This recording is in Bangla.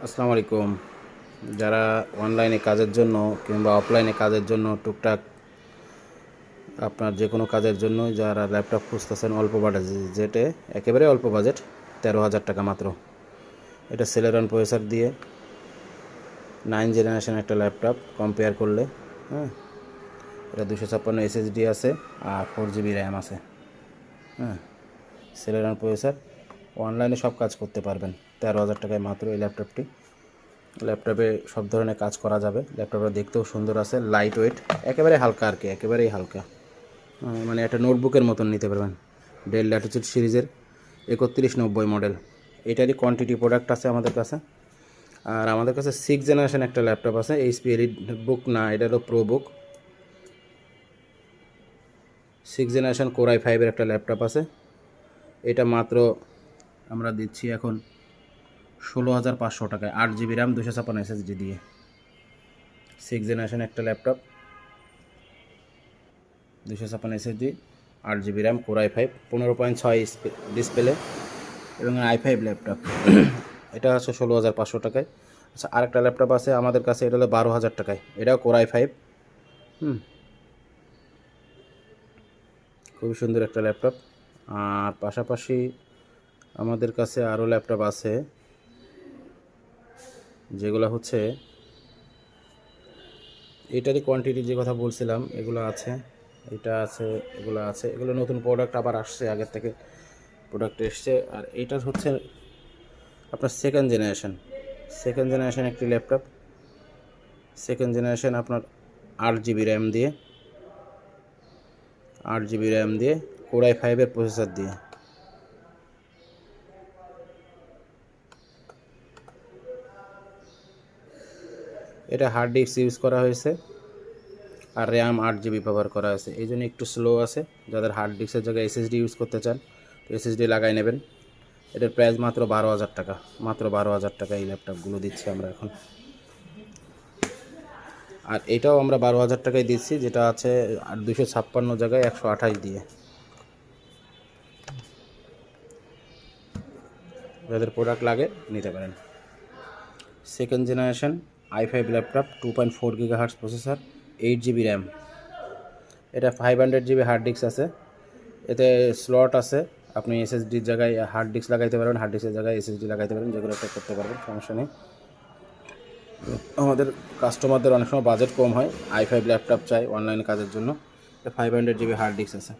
আসসালামু আলাইকুম। যারা অনলাইনে কাজের জন্য কিংবা অফলাইনে কাজের জন্য টুকটাক আপনার যে কোনো কাজের জন্য যারা ল্যাপটপ খুঁজতেছেন অল্প বাজেটে, একেবারে অল্প বাজেট, 13,000 টাকা মাত্র। এটা সেলেরন প্রসেসর দিয়ে 9 জেনারেশন একটা ল্যাপটপ কম্পেয়ার করলে, হ্যাঁ, এটা 256 SSD আছে আর 4 GB র্যাম আছে। হ্যাঁ, সেলেরন প্রসেসর, অনলাইনে সব কাজ করতে পারবেন 13,000 টাকায় মাত্র এই ল্যাপটপটি। ল্যাপটপে সব ধরনের কাজ করা যাবে। ল্যাপটপটা দেখতেও সুন্দর আছে, লাইট ওয়েট, একেবারে হালকা আর কি, একেবারেই হালকা, মানে একটা নোটবুকের মতন নিতে পারবেন। ডেল ল্যাটিটিউড সিরিজের 3190 মডেল। এটারই কোয়ান্টিটি প্রোডাক্ট আছে আমাদের কাছে। আর আমাদের কাছে 6 জেনারেশন একটা ল্যাপটপ আছে, এইচপি এলিট বুক না, এটা হলো প্রো বুক। 6 জেনারেশন কোর i5-এর একটা ল্যাপটপ আছে। এটা মাত্র আমরা দিচ্ছি এখন 16,500 টাকায়, 8 GB র্যাম, 256 SSD দিয়ে। 6 জেনারেশন একটা laptop, 256 SSD, 8 GB RAM, core i5, 15.6 display এবং i5 ল্যাপটপ। এটা আছে 16,500 টাকায়। আচ্ছা, আরেকটা ল্যাপটপ আছে আমাদের কাছে, এটা হলো 12,000 টাকায়, এটাও কোর i5। খুবই সুন্দর একটা ল্যাপটপ। আর পাশাপাশি আমাদের কাছে আরও ল্যাপটপ আছে, যেগুলো হচ্ছে এটারই কোয়ান্টিটি যে কথা বলছিলাম, এগুলো আছে, এটা আছে, এগুলো আছে। এগুলো নতুন প্রোডাক্ট আবার আসছে, আগের থেকে প্রোডাক্ট এসছে। আর এইটার হচ্ছে আপনার সেকেন্ড জেনারেশন একটি ল্যাপটপ। সেকেন্ড জেনারেশন আপনার 8 GB র্যাম দিয়ে, 8 GB র্যাম দিয়ে, কোর i5-এর প্রসেসর দিয়ে। এটা হার্ড ডিস্ক ইউজ করা হয়েছে আর র্যাম 8 GB ব্যবহার করা হয়েছে, এই জন্য একটু স্লো আছে। যাদের হার্ড ডিস্কের জায়গায় এসএসডি ইউজ করতে চান, তো এসএসডি লাগাই নেবেন। এটার প্রাইস মাত্র 12,000 টাকা, মাত্র 12,000 টাকা এই ল্যাপটপগুলো দিচ্ছি আমরা এখন। আর এটাও আমরা 12,000 টাকায় দিচ্ছি, যেটা আছে 256 জায়গায় 128 দিয়ে। যাদের প্রোডাক্ট লাগে নিতে পারেন। Second generation i5 laptop, 2.4 GHz processor, 8 GB RAM. এটা 500 GB হার্ড ডিস্ক আছে, এতে স্লট আছে। আপনি এসএসডির জায়গায় হার্ড ডিস্ক লাগাইতে পারবেন, হার্ড ডিস্কের জায়গায় এসএসডি লাগাইতে পারবেন, যেগুলো একটা করতে পারবেন, সমস্যা নেই। আমাদের কাস্টমারদের অনেক সময় বাজেট কম হয়, i5 ল্যাপটপ চাই অনলাইন কাজের জন্য, 500 GB হার্ড ডিস্ক আছে।